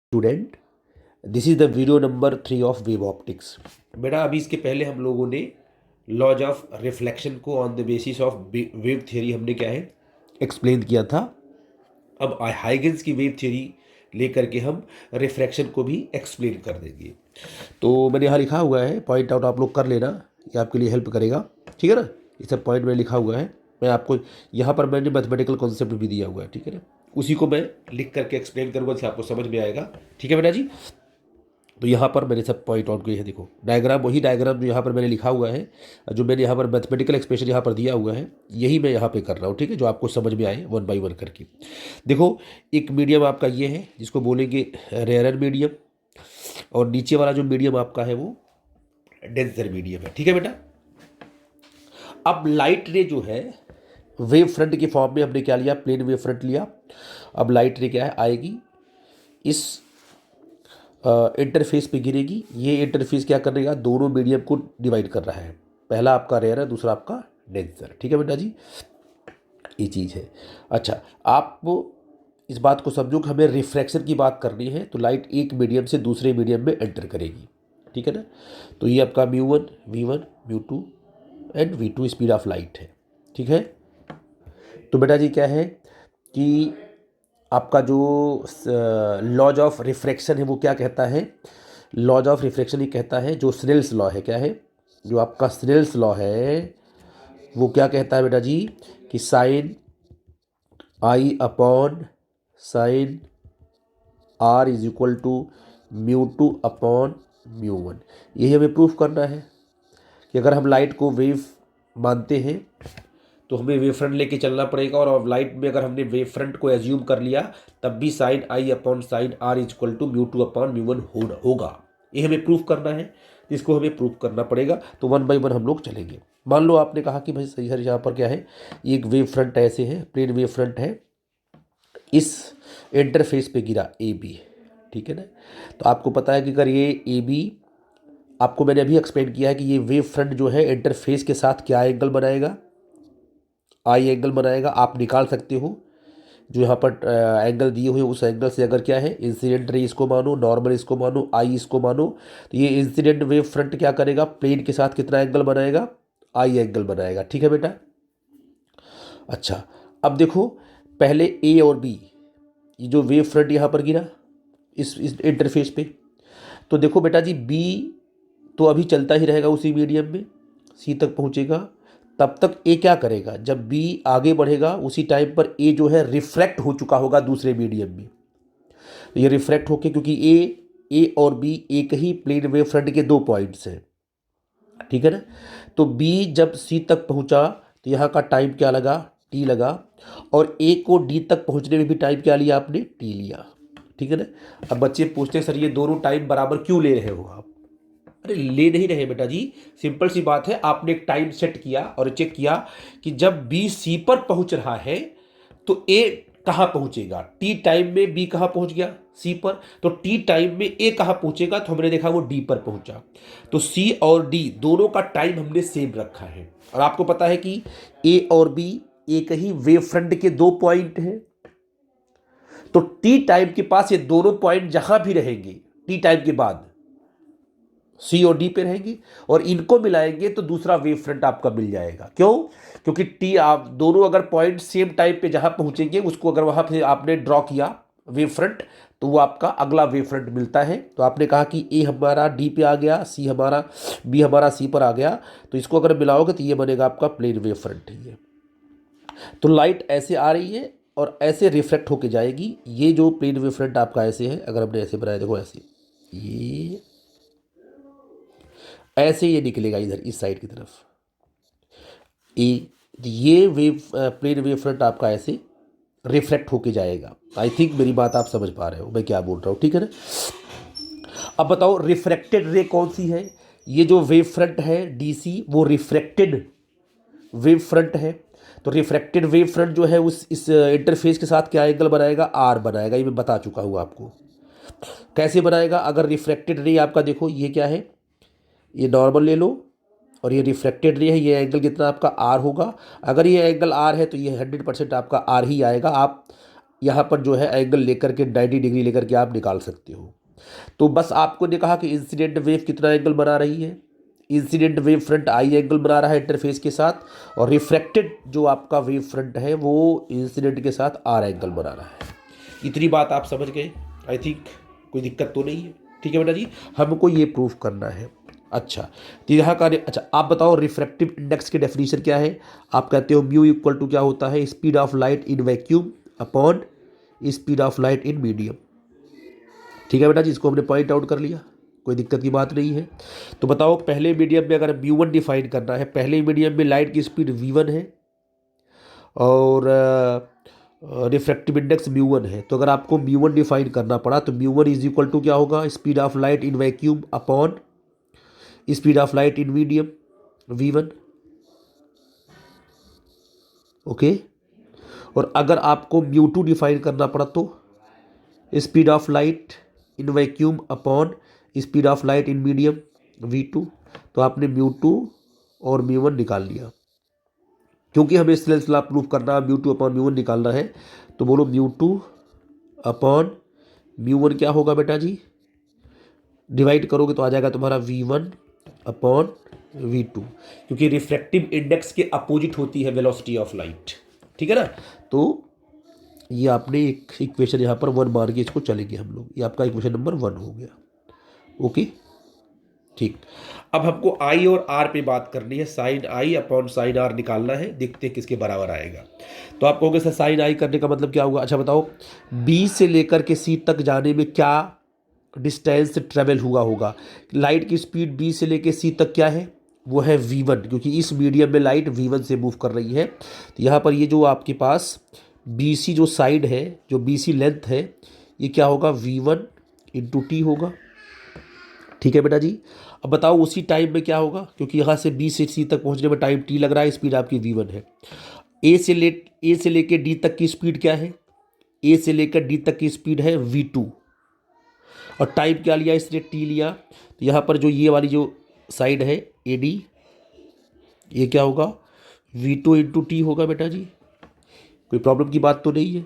Student, this is the video number 3 of wave optics. बेटा अभी इसके पहले हम लोगों ने लॉज ऑफ रिफ्लेक्शन को on the basis of wave theory हमने क्या है एक्सप्लेन किया था। अब हाइगन्स की वेव थ्योरी लेकर के हम रिफ्रैक्शन को भी एक्सप्लेन कर देंगे। तो मैंने यहाँ लिखा हुआ है, पॉइंट आउट आप लोग कर लेना, ये आपके लिए हेल्प करेगा, ठीक है ना। ये सब पॉइंट मैंने लिखा हुआ है, मैं आपको यहाँ पर मैंने मैथमेटिकल कॉन्सेप्ट भी दिया हुआ है, ठीक है ना। उसी को मैं लिख करके एक्सप्लेन करूँगा जिससे आपको समझ में आएगा, ठीक है बेटा जी। तो यहाँ पर मैंने सब पॉइंट आउट किए हैं, देखो डायग्राम, वही डायग्राम जो यहाँ पर मैंने लिखा हुआ है, जो मैंने यहाँ पर मैथमेटिकल एक्सप्रेशन यहाँ पर दिया हुआ है, यही मैं यहाँ पे कर रहा हूँ, ठीक है, जो आपको समझ में आए वन बाई वन करके। देखो एक मीडियम आपका ये है जिसको बोलेंगे रेयर मीडियम, और नीचे वाला जो मीडियम आपका है वो डेंसर मीडियम है, ठीक है बेटा। अब लाइट रे जो है वेव फ्रंट के फॉर्म में हमने क्या लिया, प्लेन वेव फ्रंट लिया। अब लाइट रे क्या है, आएगी इस इंटरफेस पे गिरेगी। ये इंटरफेस क्या कर रहा है, दोनों मीडियम को डिवाइड कर रहा है, पहला आपका रेयर है, दूसरा आपका डेंसर, ठीक है बेटा जी, ये चीज़ है। अच्छा, आप इस बात को समझो कि हमें रिफ्रैक्शन की बात करनी है, तो लाइट एक मीडियम से दूसरे मीडियम में एंटर करेगी, ठीक है ना। तो ये आपका μ1 v1 μ2 and v2 speed of light है, ठीक है। तो बेटा जी क्या है कि आपका जो लॉज ऑफ रिफ्रैक्शन है वो क्या कहता है, लॉज ऑफ रिफ्रैक्शन ये कहता है, जो स्नेल्स लॉ है, क्या है, जो आपका स्नेल्स लॉ है वो क्या कहता है बेटा जी, कि sine I upon sine are is equal to μ2 upon μ1। यही हमें प्रूफ करना है कि अगर हम लाइट को वेव मानते हैं तो हमें वेव फ्रंट लेके चलना पड़ेगा, और लाइट में अगर हमने वेव फ्रंट को एज्यूम कर लिया तब भी sine I upon sine are is equal to μ2 upon μ1 होगा। ये हमें प्रूफ करना है, जिसको हमें प्रूफ करना पड़ेगा। तो वन बाई वन हम लोग चलेंगे। मान लो आपने कहा कि भाई सही सर यहाँ पर क्या है, एक वेव फ्रंट ऐसे है, प्लेन वेव फ्रंट है, इस इंटरफेस पे गिरा ए बी, ठीक है ना। तो आपको पता है कि अगर ये ए बी, आपको मैंने अभी एक्सप्लेन किया है कि ये वेव फ्रंट जो है इंटरफेस के साथ क्या एंगल बनाएगा, आई एंगल बनाएगा। आप निकाल सकते हो जो यहाँ पर एंगल दिए हुए उस एंगल से, अगर क्या है इंसिडेंट रे इसको मानो, नॉर्मल इसको मानो, आई इसको मानो, तो ये इंसिडेंट वेव फ्रंट क्या करेगा, प्लेन के साथ कितना एंगल बनाएगा, आई एंगल बनाएगा, ठीक है बेटा। अच्छा, अब देखो पहले ए और बी, ये जो वेव फ्रंट यहाँ पर गिरा इस इंटरफेस पे, तो देखो बेटा जी बी तो अभी चलता ही रहेगा उसी मीडियम में, सी तक पहुँचेगा। तब तक ए क्या करेगा, जब बी आगे बढ़ेगा उसी टाइम पर ए जो है रिफ्रैक्ट हो चुका होगा दूसरे मीडियम में। तो ये रिफ्रैक्ट होके, क्योंकि ए और बी एक ही प्लेन वेव फ्रंट के दो पॉइंट्स हैं, ठीक है ना। तो बी जब सी तक पहुंचा तो यहाँ का टाइम क्या लगा, टी लगा, और ए को डी तक पहुंचने में भी टाइम क्या लिया आपने, टी लिया, ठीक है ना। अब बच्चे पूछते हैं सर ये दोनों टाइम बराबर क्यों ले रहे हो आप। अरे ले नहीं रहे बेटा जी, सिंपल सी बात है, आपने एक टाइम सेट किया और चेक किया कि जब बी सी पर पहुंच रहा है तो ए कहां पहुंचेगा, टी टाइम में बी कहां पहुंच गया, सी पर, तो टी टाइम में ए कहां पहुंचेगा, तो हमने देखा वो डी पर पहुंचा। तो सी और डी दोनों का टाइम हमने सेम रखा है, और आपको पता है कि ए और बी एक ही वेव फ्रंट के दो पॉइंट हैं। तो टी टाइम के पास ये दोनों पॉइंट जहां भी रहेंगे टी टाइम के बाद सी और डी पे रहेंगे, और इनको मिलाएंगे तो दूसरा वेव फ्रंट आपका मिल जाएगा। क्यों, क्योंकि टी आप दोनों अगर पॉइंट सेम टाइम पे जहां पहुंचेंगे उसको अगर वहां पे आपने ड्रॉ किया वेव फ्रंट, तो वो आपका अगला वेव फ्रंट मिलता है। तो आपने कहा कि ए हमारा डी पे आ गया, सी हमारा बी हमारा सी पर आ गया, तो इसको अगर मिलाओगे तो ये बनेगा आपका प्लेन वेव फ्रंट है ये। तो लाइट ऐसे आ रही है और ऐसे रिफ्लेक्ट होके जाएगी। ये जो प्लेन वेव फ्रंट आपका ऐसे है, अगर हमने ऐसे बनाया, देखो ऐसे, ये ऐसे ये निकलेगा इधर इस साइड की तरफ, ये वेव प्लेन वेव फ्रंट आपका ऐसे रिफ्लेक्ट होके जाएगा। आई थिंक मेरी बात आप समझ पा रहे हो मैं क्या बोल रहा हूँ, ठीक है ना। अब बताओ रिफ्रैक्टेड रे कौन सी है, ये जो वेव फ्रंट है डीसी वो रिफ्रैक्टेड वेव फ्रंट है। तो रिफ्रैक्टेड वेव फ्रंट जो है उस इस इंटरफेस के साथ क्या एंगल बनाएगा, आर बनाएगा। ये मैं बता चुका हूँ आपको कैसे बनाएगा। अगर रिफ्रैक्टेड रे आपका देखो ये क्या है, ये नॉर्मल ले लो, और ये रिफ्लेक्टेड रे है, ये एंगल कितना आपका आर होगा। अगर ये एंगल आर है तो ये 100% आपका आर ही आएगा। आप यहाँ पर जो है एंगल लेकर के 90 डिग्री लेकर के आप निकाल सकते हो। तो बस आपको ने कहा कि इंसिडेंट वेव कितना एंगल बना रही है, incident wave front I angle बना रहा है इंटरफेस के साथ, और रिफ्रैक्टेड जो आपका वेव फ्रंट है वो इंसिडेंट के साथ आर एंगल बना रहा है। इतनी बात आप समझ गए, आई थिंक कोई दिक्कत तो नहीं है। ठीक है बेटा जी, हमको ये प्रूफ करना है। अच्छा, तो यहाँ का अच्छा आप बताओ रिफ्रैक्टिव इंडेक्स की डेफिनेशन क्या है। आप कहते हो म्यू इक्वल टू क्या होता है, speed of light in vacuum upon speed of light in medium. ठीक है बेटा जी, इसको हमने पॉइंट आउट कर लिया, कोई दिक्कत की बात नहीं है। तो बताओ पहले मीडियम में अगर म्यू1 डिफाइन करना है, पहले मीडियम में लाइट की स्पीड v1 है और रिफ्रैक्टिव इंडेक्स म्यू1 है, तो अगर आपको म्यू1 डिफाइन करना पड़ा तो म्यू1 इज इक्वल टू क्या होगा, speed of light in vacuum upon speed of light in medium v1। Okay, और अगर आपको म्यू2 डिफाइन करना पड़ा तो speed of light in vacuum upon speed of light in medium v2। तो आपने म्यू2 और म्यू1 निकाल लिया। क्योंकि हमें सिलसिला प्रूफ करना है, म्यू2 अपॉन म्यू1 निकालना है, तो बोलो म्यू2 अपॉन म्यू1 क्या होगा बेटा जी, डिवाइड करोगे तो आ जाएगा तुम्हारा v1 अपॉन v2, क्योंकि रिफ्रैक्टिव इंडेक्स के अपोजिट होती है वेलोसिटी ऑफ लाइट। ठीक है ना, तो ये आपने एक इक्वेशन यहाँ पर 1 मान के इसको चलेंगे हम लोग, ये आपका इक्वेशन नंबर 1 हो गया। ओके ठीक, अब हमको आई और आर पे बात करनी है, साइन आई अपॉन साइन आर निकालना है, देखते हैं किसके बराबर आएगा। तो आप कहोगे सर साइन आई करने का मतलब क्या हुआ। अच्छा बताओ बी से लेकर के सी तक जाने में क्या डिस्टेंस ट्रेवल हुआ होगा। लाइट की स्पीड बी से लेकर सी तक क्या है, वो है v1, क्योंकि इस मीडियम में लाइट v1 से मूव कर रही है। तो यहाँ पर ये जो आपके पास BC जो साइड है, जो BC लेंथ है, ये क्या होगा v1 इंटू टी होगा। ठीक है बेटा जी, अब बताओ उसी टाइम में क्या होगा, क्योंकि यहाँ से B से C तक पहुँचने में टाइम t लग रहा है, स्पीड आपकी v1 है। ए से लेकर डी तक की स्पीड क्या है, ए से लेकर डी तक की स्पीड है v2, और टाइम क्या लिया इसने, t लिया। तो यहाँ पर जो ये वाली जो साइड है AD, ये क्या होगा v2 इंटू टी होगा बेटा जी, कोई प्रॉब्लम की बात तो नहीं है।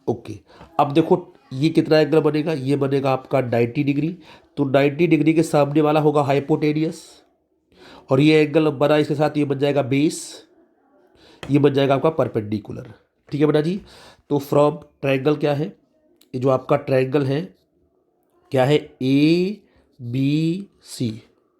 ओके, अब देखो ये कितना एंगल बनेगा, ये बनेगा आपका 90 डिग्री। तो 90 डिग्री के सामने वाला होगा हाइपोटेनियस, और ये एंगल बना इसके साथ, ये बन जाएगा बेस, ये बन जाएगा आपका परपेंडिकुलर। ठीक है बेटा जी, तो फ्रॉम ट्रायंगल क्या है, ये जो आपका ट्रायंगल है क्या है, ABC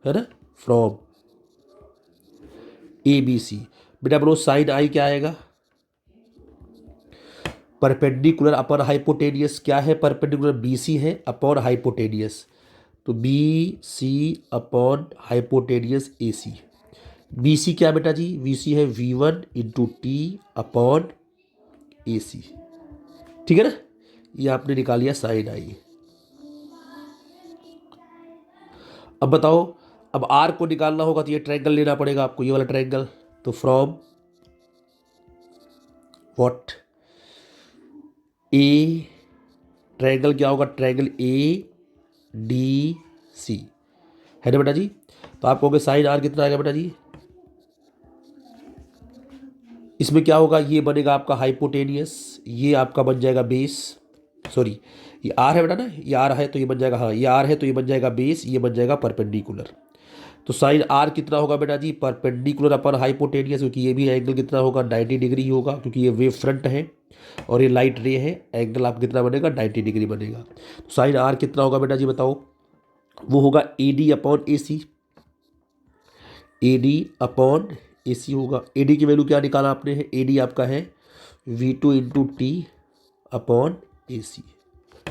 है ना, फ्रॉम ABC। बेटा बोलो साइन आई क्या आएगा, परपेंडिकुलर अपॉन हाइपोटेनियस क्या है, परपेंडिकुलर BC है अपॉन हाइपोटेनियस, तो BC upon hypotenuse AC। BC क्या बेटा जी, BC है v1 into T upon AC। ठीक है ना, ये आपने निकाल लिया साइन आई। अब बताओ, अब R को निकालना होगा तो ये ट्रायंगल लेना पड़ेगा आपको, ये वाला ट्रायंगल। तो फ्रॉम व्हाट, ए ट्रायंगल क्या होगा, ट्रायंगल ADC है ना बेटा जी। तो आप कहोगे साइन आर कितना आएगा बेटा जी, इसमें क्या होगा, ये बनेगा आपका हाइपोटेनियस, ये आपका बन जाएगा बेस, सॉरी ये आर है बेटा ना, ये आर है तो ये बन जाएगा, हाँ ये आर है तो ये बन जाएगा बेस, ये बन जाएगा परपेंडिकुलर। तो साइन आर कितना होगा बेटा जी, परपेंडिकुलर अपन हाइपोटेनियस, क्योंकि ये भी एंगल कितना होगा 90 डिग्री ही होगा, क्योंकि ये वेव फ्रंट है और ये लाइट रे है, एंगल आप कितना बनेगा 90 डिग्री बनेगा। तो साइन आर कितना होगा बेटा जी बताओ, वो होगा AD upon AC, AD upon AC होगा। AD की वैल्यू क्या निकाला आपने है, AD आपका है v2 into T upon AC।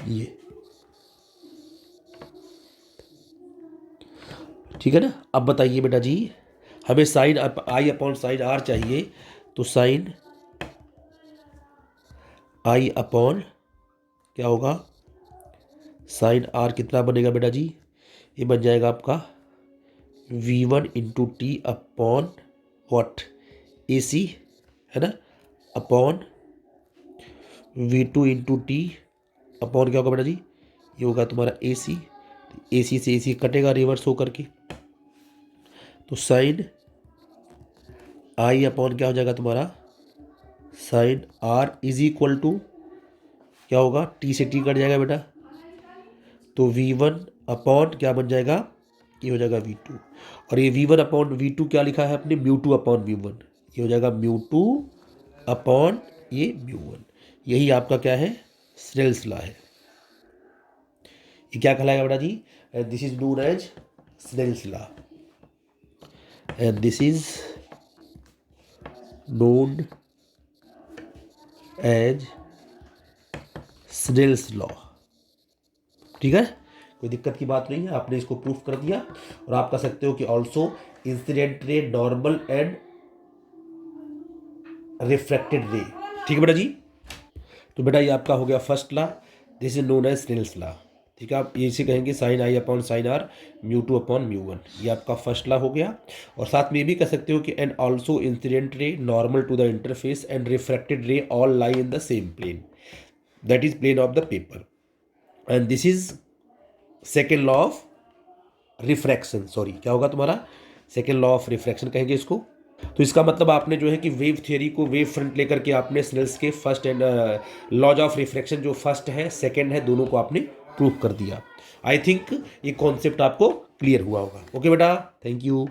ये ठीक है ना। अब बताइए बेटा जी, हमें साइन आई अपॉन साइन आर चाहिए, तो साइन आई अपॉन क्या होगा, साइन आर कितना बनेगा बेटा जी, ये बन जाएगा आपका v1 into T upon what AC है ना, upon v2 into T upon क्या होगा बेटा जी, ये होगा तुम्हारा AC, AC से AC कटेगा रिवर्स होकर के, तो साइन आई अपॉन क्या हो जाएगा तुम्हारा, sine are is equal to क्या होगा, टी से टी कट जाएगा बेटा, तो V1 अपॉन क्या बन जाएगा, ये हो जाएगा V2, और ये V1 अपॉन V2 क्या लिखा है अपने, म्यू टू अपॉन म्यू1, ये हो जाएगा म्यू टू अपॉन ये म्यू1। यही आपका क्या है, स्नेल्स लॉ है। ये क्या कहलाएगा बेटा जी, this is known as Snell's law, and this is known as Snell's law. ठीक है, कोई दिक्कत की बात नहीं है, आपने इसको प्रूफ कर दिया। और आप कह सकते हो कि also incident ray, normal and refracted रे। ठीक है बेटा जी, तो बेटा ये आपका हो गया first law, this is known as Snell's law. ठीक है, आप ये इसे कहेंगे साइन आई upon sine R, mu two upon mu one, ये आपका फर्स्ट लॉ हो गया। और साथ में ये भी कह सकते हो कि and also incident ray, normal to the interface and refracted ray all lie in the same plane, that is plane of the paper, and this is second law of refraction. Sorry, क्या होगा तुम्हारा, second law of refraction कहेंगे इसको। तो इसका मतलब आपने जो है कि वेव थियरी को वेव फ्रंट लेकर के आपने स्नेल्स के first and laws of refraction जो फर्स्ट है सेकेंड है दोनों को आपने प्रूव कर दिया। आई थिंक ये कॉन्सेप्ट आपको क्लियर हुआ होगा। ओके बेटा, थैंक यू।